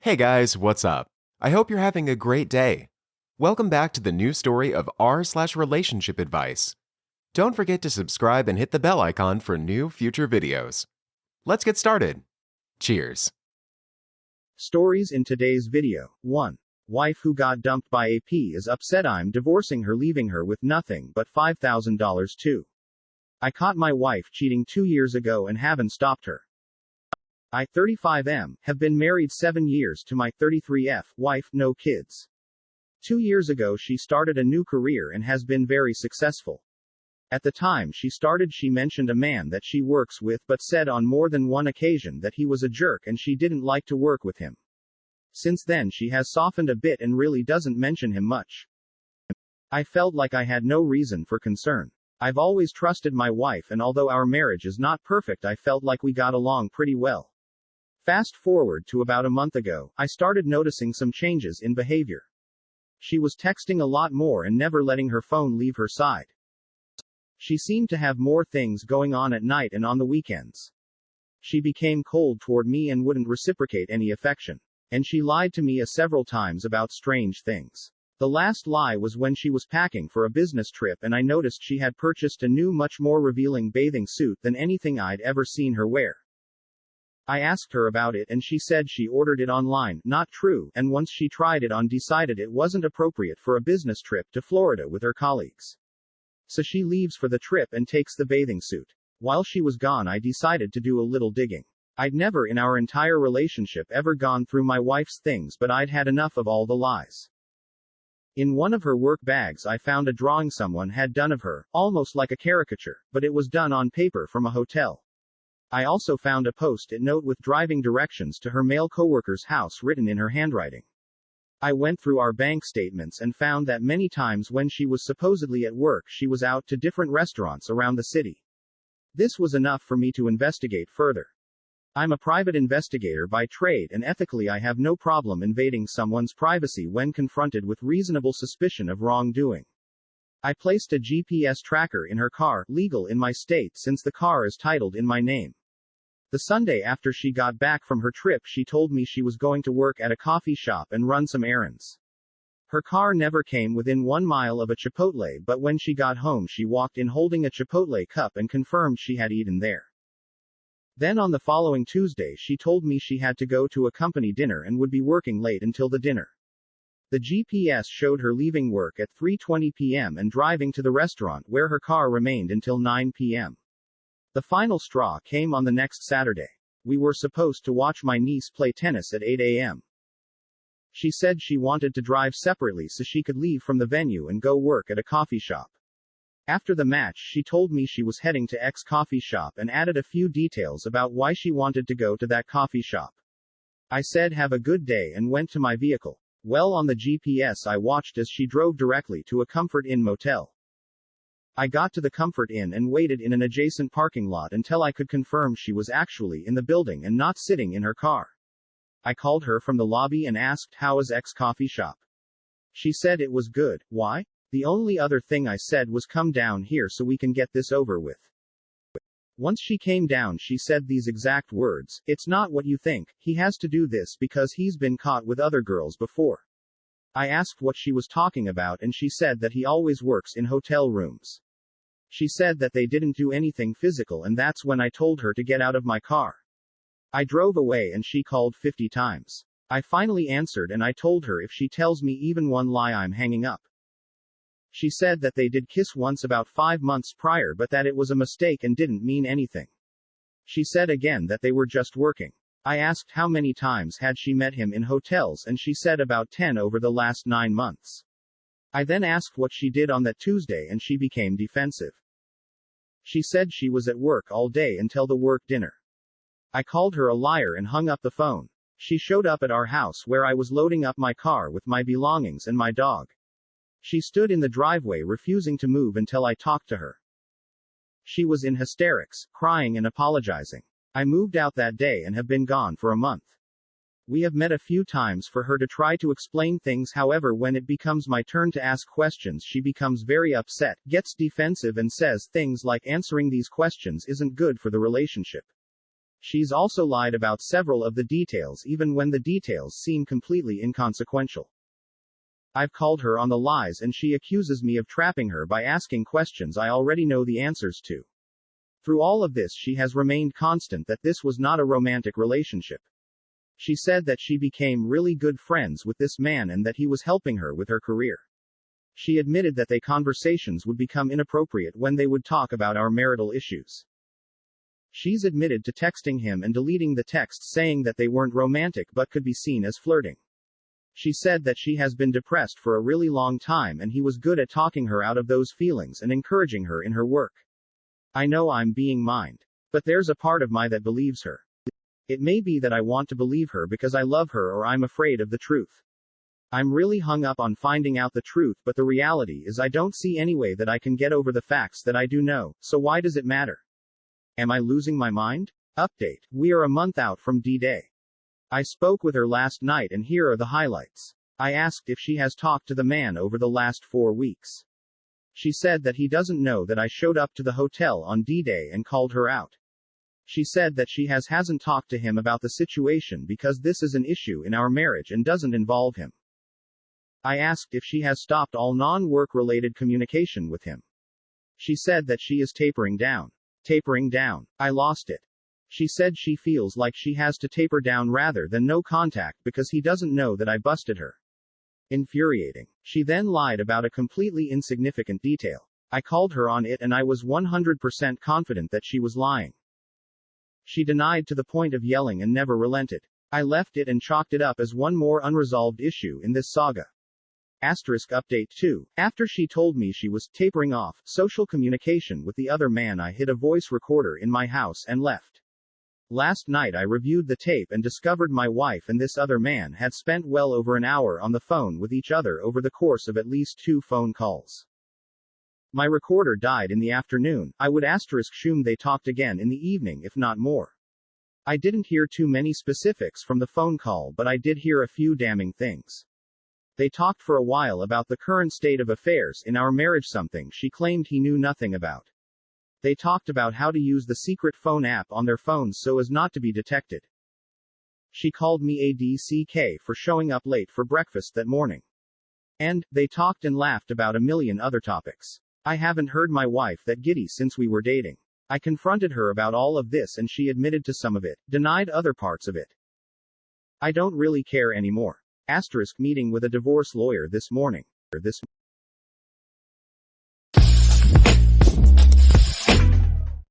Hey guys, what's up? I hope you're having a great day. Welcome back to the new story of r/relationship advice. Don't forget to subscribe and hit the bell icon for new future videos. Let's get started. Cheers. Stories in today's video. 1. Wife who got dumped by AP is upset I'm divorcing her, leaving her with nothing but $5,000 too. I caught my wife cheating 2 years ago and haven't stopped her. I, 35M, have been married 7 years to my 33F wife, no kids. 2 years ago she started a new career and has been very successful. At the time she started, she mentioned a man that she works with but said on more than one occasion that he was a jerk and she didn't like to work with him. Since then she has softened a bit and really doesn't mention him much. I felt like I had no reason for concern. I've always trusted my wife, and although our marriage is not perfect, I felt like we got along pretty well. Fast forward to about a month ago, I started noticing some changes in behavior. She was texting a lot more and never letting her phone leave her side. She seemed to have more things going on at night and on the weekends. She became cold toward me and wouldn't reciprocate any affection. And she lied to me several times about strange things. The last lie was when she was packing for a business trip and I noticed she had purchased a new, much more revealing bathing suit than anything I'd ever seen her wear. I asked her about it and she said she ordered it online. Not true, and once she tried it on, decided it wasn't appropriate for a business trip to Florida with her colleagues. So she leaves for the trip and takes the bathing suit. While she was gone, I decided to do a little digging. I'd never in our entire relationship ever gone through my wife's things, but I'd had enough of all the lies. In one of her work bags I found a drawing someone had done of her, almost like a caricature, but it was done on paper from a hotel. I also found a post-it note with driving directions to her male coworker's house written in her handwriting. I went through our bank statements and found that many times when she was supposedly at work she was out to different restaurants around the city. This was enough for me to investigate further. I'm a private investigator by trade, and ethically I have no problem invading someone's privacy when confronted with reasonable suspicion of wrongdoing. I placed a GPS tracker in her car, legal in my state since the car is titled in my name. The Sunday after she got back from her trip, she told me she was going to work at a coffee shop and run some errands. Her car never came within 1 mile of a Chipotle, but when she got home she walked in holding a Chipotle cup and confirmed she had eaten there. Then on the following Tuesday she told me she had to go to a company dinner and would be working late until the dinner. The GPS showed her leaving work at 3:20 p.m. and driving to the restaurant where her car remained until 9 p.m. The final straw came on the next Saturday. We were supposed to watch my niece play tennis at 8 a.m. She said she wanted to drive separately so she could leave from the venue and go work at a coffee shop. After the match she told me she was heading to X coffee shop and added a few details about why she wanted to go to that coffee shop. I said have a good day and went to my vehicle. Well, on the GPS I watched as she drove directly to a Comfort Inn motel. I got to the Comfort Inn and waited in an adjacent parking lot until I could confirm she was actually in the building and not sitting in her car. I called her from the lobby and asked how is X coffee shop. She said it was good. Why? The only other thing I said was come down here so we can get this over with. Once she came down she said these exact words, "It's not what you think, he has to do this because he's been caught with other girls before." I asked what she was talking about and she said that he always works in hotel rooms. She said that they didn't do anything physical, and that's when I told her to get out of my car. I drove away and she called 50 times. I finally answered and I told her if she tells me even one lie I'm hanging up. She said that they did kiss once about 5 months prior but that it was a mistake and didn't mean anything. She said again that they were just working. I asked how many times had she met him in hotels and she said about 10 over the last 9 months. I then asked what she did on that Tuesday and she became defensive. She said she was at work all day until the work dinner. I called her a liar and hung up the phone. She showed up at our house where I was loading up my car with my belongings and my dog. She stood in the driveway refusing to move until I talked to her. She was in hysterics, crying and apologizing. I moved out that day and have been gone for a month. We have met a few times for her to try to explain things, however when it becomes my turn to ask questions she becomes very upset, gets defensive and says things like answering these questions isn't good for the relationship. She's also lied about several of the details even when the details seem completely inconsequential. I've called her on the lies and she accuses me of trapping her by asking questions I already know the answers to. Through all of this she has remained constant that this was not a romantic relationship. She said that she became really good friends with this man and that he was helping her with her career. She admitted that their conversations would become inappropriate when they would talk about our marital issues. She's admitted to texting him and deleting the texts saying that they weren't romantic but could be seen as flirting. She said that she has been depressed for a really long time and he was good at talking her out of those feelings and encouraging her in her work. I know I'm being mined. But there's a part of me that believes her. It may be that I want to believe her because I love her or I'm afraid of the truth. I'm really hung up on finding out the truth, but the reality is I don't see any way that I can get over the facts that I do know, so why does it matter? Am I losing my mind? Update. We are a month out from D-Day. I spoke with her last night and here are the highlights. I asked if she has talked to the man over the last 4 weeks. She said that he doesn't know that I showed up to the hotel on D-Day and called her out. She said that she hasn't talked to him about the situation because this is an issue in our marriage and doesn't involve him. I asked if she has stopped all non-work related communication with him. She said that she is tapering down. Tapering down. I lost it. She said she feels like she has to taper down rather than no contact because he doesn't know that I busted her. Infuriating. She then lied about a completely insignificant detail. I called her on it and I was 100% confident that she was lying. She denied to the point of yelling and never relented. I left it and chalked it up as one more unresolved issue in this saga. Update 2. After she told me she was tapering off social communication with the other man, I hid a voice recorder in my house and left. Last night I reviewed the tape and discovered my wife and this other man had spent well over an hour on the phone with each other over the course of at least 2 phone calls. My recorder died in the afternoon. I would assume they talked again in the evening if not more. I didn't hear too many specifics from the phone call, but I did hear a few damning things. They talked for a while about the current state of affairs in our marriage, something she claimed he knew nothing about. They talked about how to use the secret phone app on their phones so as not to be detected. She called me ADCK for showing up late for breakfast that morning. And they talked and laughed about a million other topics. I haven't heard my wife that giddy since we were dating. I confronted her about all of this and she admitted to some of it, denied other parts of it. I don't really care anymore. Meeting with a divorce lawyer this morning.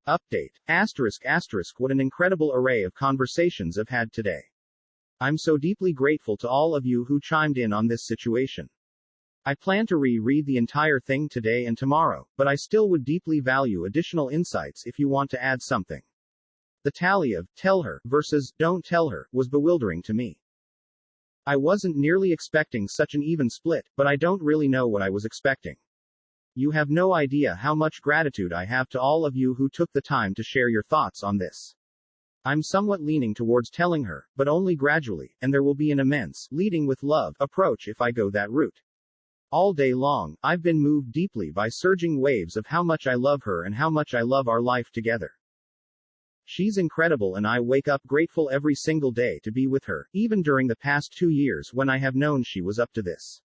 Update. What an incredible array of conversations I've had today. I'm so deeply grateful to all of you who chimed in on this situation. I plan to reread the entire thing today and tomorrow, but I still would deeply value additional insights if you want to add something. The tally of tell her versus don't tell her was bewildering to me. I wasn't nearly expecting such an even split, but I don't really know what I was expecting. You have no idea how much gratitude I have to all of you who took the time to share your thoughts on this. I'm somewhat leaning towards telling her, but only gradually, and there will be an immense, leading with love, approach if I go that route. All day long, I've been moved deeply by surging waves of how much I love her and how much I love our life together. She's incredible and I wake up grateful every single day to be with her, even during the past 2 years when I have known she was up to this.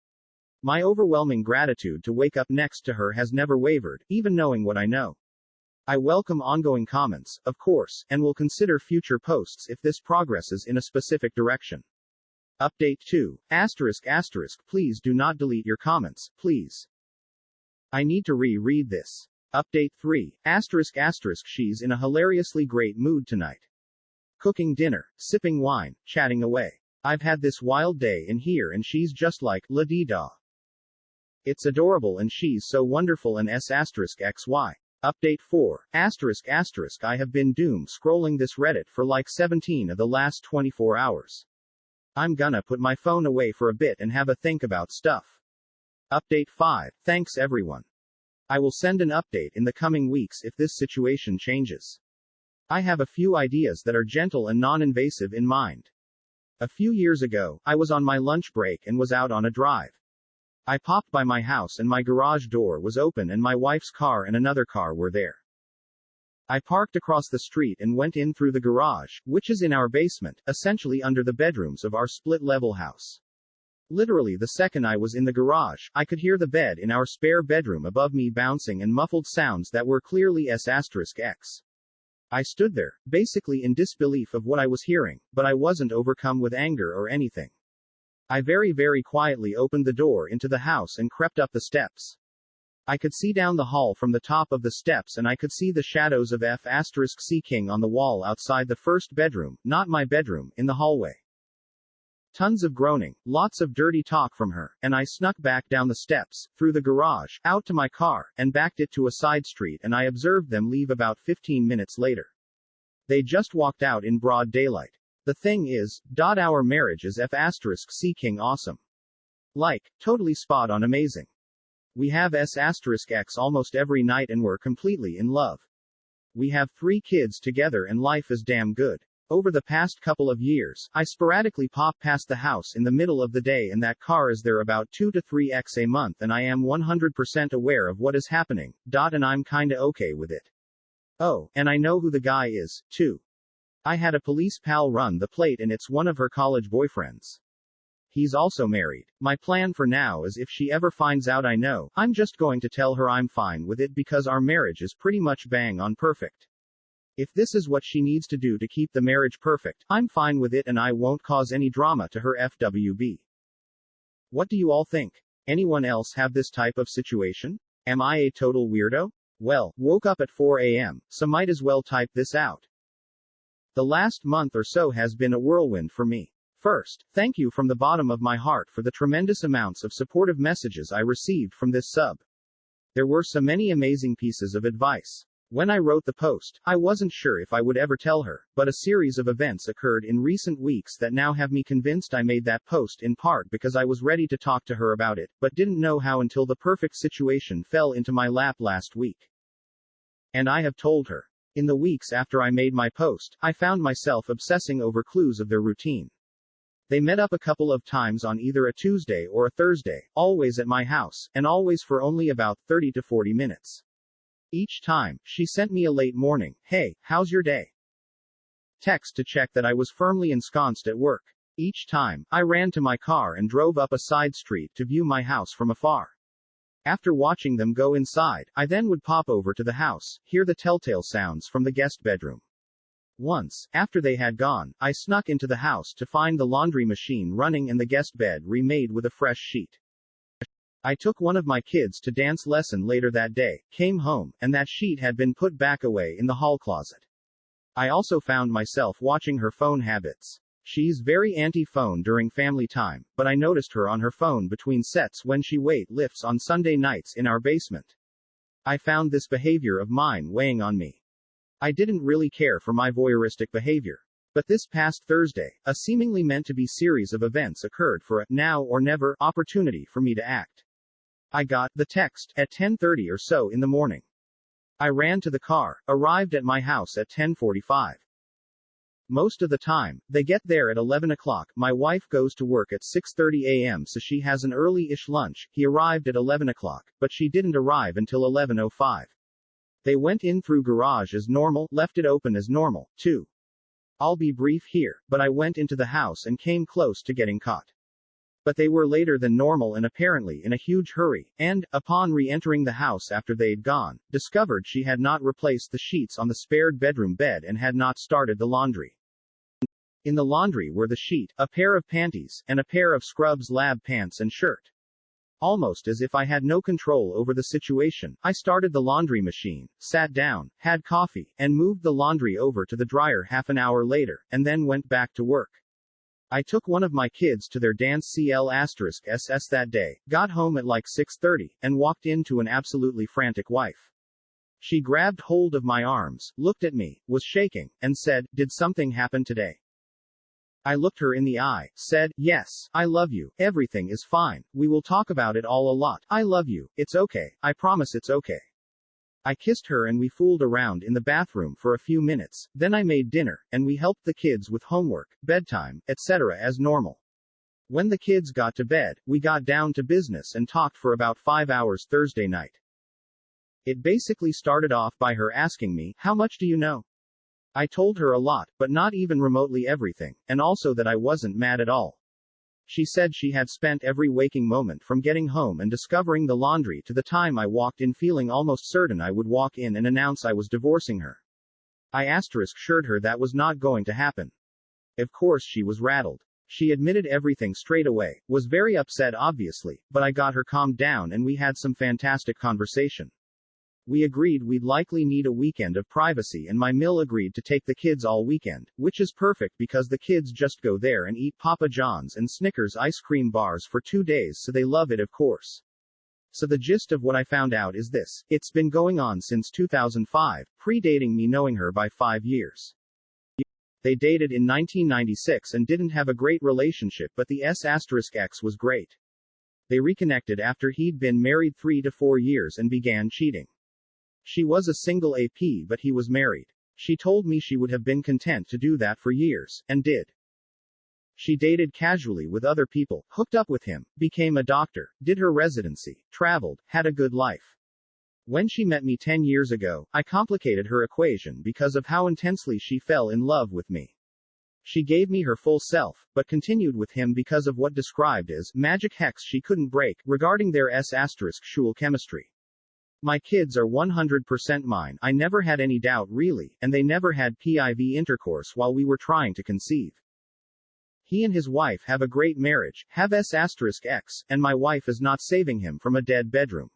My overwhelming gratitude to wake up next to her has never wavered, even knowing what I know. I welcome ongoing comments, of course, and will consider future posts if this progresses in a specific direction. Update 2. Please do not delete your comments, please. I need to reread this. Update 3. She's in a hilariously great mood tonight. Cooking dinner, sipping wine, chatting away. I've had this wild day in here and she's just like, la-dee-da. It's adorable and she's so wonderful and XY. Update 4. I have been doom scrolling this Reddit for like 17 of the last 24 hours. I'm gonna put my phone away for a bit and have a think about stuff. Update 5. Thanks everyone. I will send an update in the coming weeks if this situation changes. I have a few ideas that are gentle and non-invasive in mind. A few years ago, I was on my lunch break and was out on a drive. I popped by my house and my garage door was open and my wife's car and another car were there. I parked across the street and went in through the garage, which is in our basement, essentially under the bedrooms of our split-level house. Literally the second I was in the garage, I could hear the bed in our spare bedroom above me bouncing and muffled sounds that were clearly S**X. I stood there, basically in disbelief of what I was hearing, but I wasn't overcome with anger or anything. I very quietly opened the door into the house and crept up the steps. I could see down the hall from the top of the steps and I could see the shadows of F*** King on the wall outside the first bedroom, not my bedroom, in the hallway. Tons of groaning, lots of dirty talk from her, and I snuck back down the steps, through the garage, out to my car, and backed it to a side street and I observed them leave about 15 minutes later. They just walked out in broad daylight. The thing is, our marriage is F*** awesome. Like, totally spot on amazing. We have S**X almost every night and we're completely in love. We have 3 kids together and life is damn good. Over the past couple of years, I sporadically pop past the house in the middle of the day and that car is there about 2 to 3x a month and I am 100% aware of what is happening, and I'm kinda okay with it. Oh, and I know who the guy is, too. I had a police pal run the plate and it's one of her college boyfriends. He's also married. My plan for now is if she ever finds out I know, I'm just going to tell her I'm fine with it because our marriage is pretty much bang on perfect. If this is what she needs to do to keep the marriage perfect, I'm fine with it and I won't cause any drama to her FWB. What do you all think? Anyone else have this type of situation? Am I a total weirdo? Well, woke up at 4 a.m., so might as well type this out. The last month or so has been a whirlwind for me. First, thank you from the bottom of my heart for the tremendous amounts of supportive messages I received from this sub. There were so many amazing pieces of advice. When I wrote the post, I wasn't sure if I would ever tell her, but a series of events occurred in recent weeks that now have me convinced I made that post in part because I was ready to talk to her about it, but didn't know how until the perfect situation fell into my lap last week. And I have told her. In the weeks after I made my post, I found myself obsessing over clues of their routine. They met up a couple of times on either a Tuesday or a Thursday, always at my house, and always for only about 30 to 40 minutes. Each time, she sent me a late morning, "Hey, how's your day?" text to check that I was firmly ensconced at work. Each time, I ran to my car and drove up a side street to view my house from afar. After watching them go inside, I then would pop over to the house, hear the telltale sounds from the guest bedroom. Once, after they had gone, I snuck into the house to find the laundry machine running and the guest bed remade with a fresh sheet. I took one of my kids to dance lesson later that day, came home, and that sheet had been put back away in the hall closet. I also found myself watching her phone habits. She's very anti-phone during family time, but I noticed her on her phone between sets when she lifts on Sunday nights in our basement. I found this behavior of mine weighing on me. I didn't really care for my voyeuristic behavior. But this past Thursday, a seemingly meant to be series of events occurred for a now or never opportunity for me to act. I got the text at 10:30 or so in the morning. I ran to the car, arrived at my house at 10:45. Most of the time, they get there at 11 o'clock. My wife goes to work at 6:30 a.m. so she has an early-ish lunch. He arrived at 11 o'clock, but she didn't arrive until 11:05. They went in through garage as normal, left it open as normal, too. I'll be brief here, but I went into the house and came close to getting caught. But they were later than normal and apparently in a huge hurry, and, upon re-entering the house after they'd gone, discovered she had not replaced the sheets on the spared bedroom bed and had not started the laundry. In the laundry were the sheet, a pair of panties, and a pair of Scrubs lab pants and shirt. Almost as if I had no control over the situation, I started the laundry machine, sat down, had coffee, and moved the laundry over to the dryer half an hour later, and then went back to work. I took one of my kids to their dance CL*SS that day, got home at like 6:30, and walked into an absolutely frantic wife. She grabbed hold of my arms, looked at me, was shaking, and said, "Did something happen today?" I looked her in the eye, said, "Yes, I love you, everything is fine, we will talk about it all a lot, I love you, it's okay, I promise it's okay." I kissed her and we fooled around in the bathroom for a few minutes, then I made dinner, and we helped the kids with homework, bedtime, etc. as normal. When the kids got to bed, we got down to business and talked for about 5 hours Thursday night. It basically started off by her asking me, "How much do you know?" I told her a lot, but not even remotely everything, and also that I wasn't mad at all. She said she had spent every waking moment from getting home and discovering the laundry to the time I walked in feeling almost certain I would walk in and announce I was divorcing her. I assured her that was not going to happen. Of course she was rattled. She admitted everything straight away, was very upset obviously, but I got her calmed down and we had some fantastic conversation. We agreed we'd likely need a weekend of privacy and my mill agreed to take the kids all weekend, which is perfect because the kids just go there and eat Papa John's and Snickers ice cream bars for 2 days so they love it of course. So the gist of what I found out is this: it's been going on since 2005, predating me knowing her by 5 years. They dated in 1996 and didn't have a great relationship, but the S*X was great. They reconnected after he'd been married 3 to 4 years and began cheating. She was a single AP but he was married. She told me she would have been content to do that for years, and did. She dated casually with other people, hooked up with him, became a doctor, did her residency, traveled, had a good life. When she met me 10 years ago, I complicated her equation because of how intensely she fell in love with me. She gave me her full self, but continued with him because of what described as magic hex she couldn't break regarding their S***schul chemistry. My kids are 100% mine, I never had any doubt really, and they never had PIV intercourse while we were trying to conceive. He and his wife have a great marriage, have S***X, and my wife is not saving him from a dead bedroom.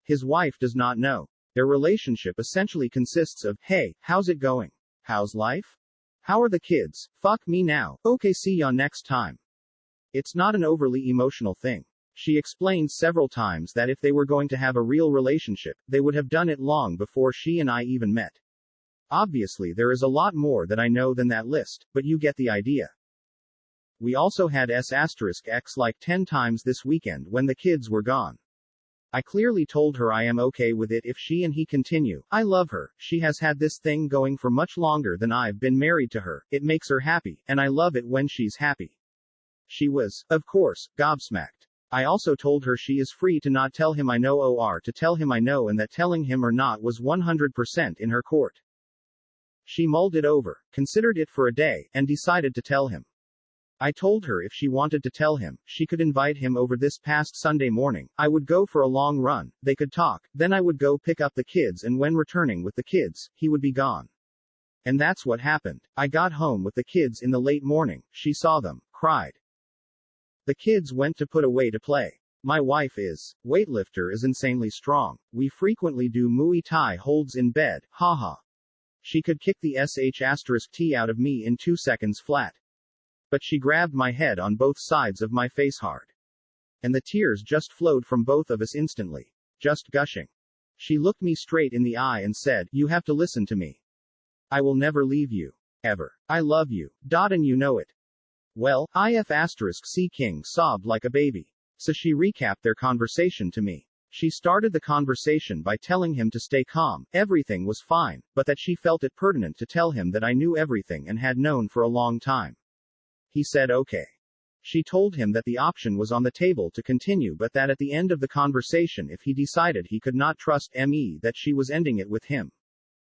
His wife does not know. Their relationship essentially consists of, "Hey, how's it going? How's life? How are the kids? Fuck me now, okay see ya next time." It's not an overly emotional thing. She explained several times that if they were going to have a real relationship, they would have done it long before she and I even met. Obviously there is a lot more that I know than that list, but you get the idea. We also had S***X like 10 times this weekend when the kids were gone. I clearly told her I am okay with it if she and he continue. I love her, she has had this thing going for much longer than I've been married to her, it makes her happy, and I love it when she's happy. She was, of course, gobsmacked. I also told her she is free to not tell him I know or to tell him I know, and that telling him or not was 100% in her court. She mulled it over, considered it for a day, and decided to tell him. I told her if she wanted to tell him, she could invite him over this past Sunday morning. I would go for a long run, they could talk, then I would go pick up the kids, and when returning with the kids, he would be gone. And that's what happened. I got home with the kids in the late morning, she saw them, cried. The kids went to put away to play. My wife is weightlifter, is insanely strong. We frequently do Muay Thai holds in bed, haha. She could kick the sh**t out of me in 2 seconds flat. But she grabbed my head on both sides of my face hard. And the tears just flowed from both of us instantly. Just gushing. She looked me straight in the eye and said, "You have to listen to me. I will never leave you. Ever. I love you. And you know it." Well, C. King sobbed like a baby. So she recapped their conversation to me. She started the conversation by telling him to stay calm, everything was fine, but that she felt it pertinent to tell him that I knew everything and had known for a long time. He said okay. She told him that the option was on the table to continue, but that at the end of the conversation, if he decided he could not trust me, that she was ending it with him.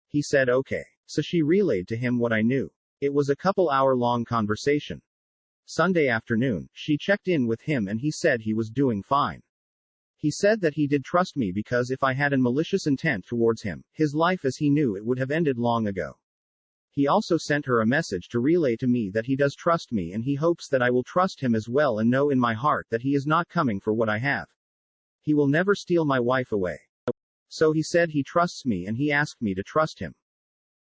He said okay. So she relayed to him what I knew. It was a couple-hour-long conversation. Sunday afternoon, she checked in with him and he said he was doing fine. He said that he did trust me because if I had a malicious intent towards him, his life as he knew it would have ended long ago. He also sent her a message to relay to me that he does trust me and he hopes that I will trust him as well and know in my heart that he is not coming for what I have. He will never steal my wife away. So he said he trusts me and he asked me to trust him.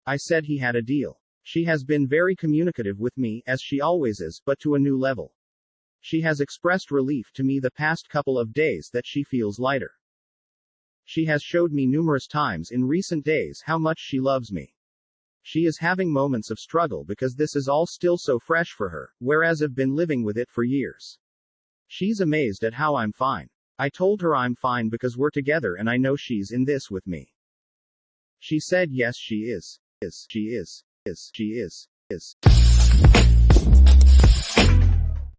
I said he had a deal. She has been very communicative with me, as she always is, but to a new level. She has expressed relief to me the past couple of days that she feels lighter. She has showed me numerous times in recent days how much she loves me. She is having moments of struggle because this is all still so fresh for her, whereas I've been living with it for years. She's amazed at how I'm fine. I told her I'm fine because we're together and I know she's in this with me. She said yes she is. She is.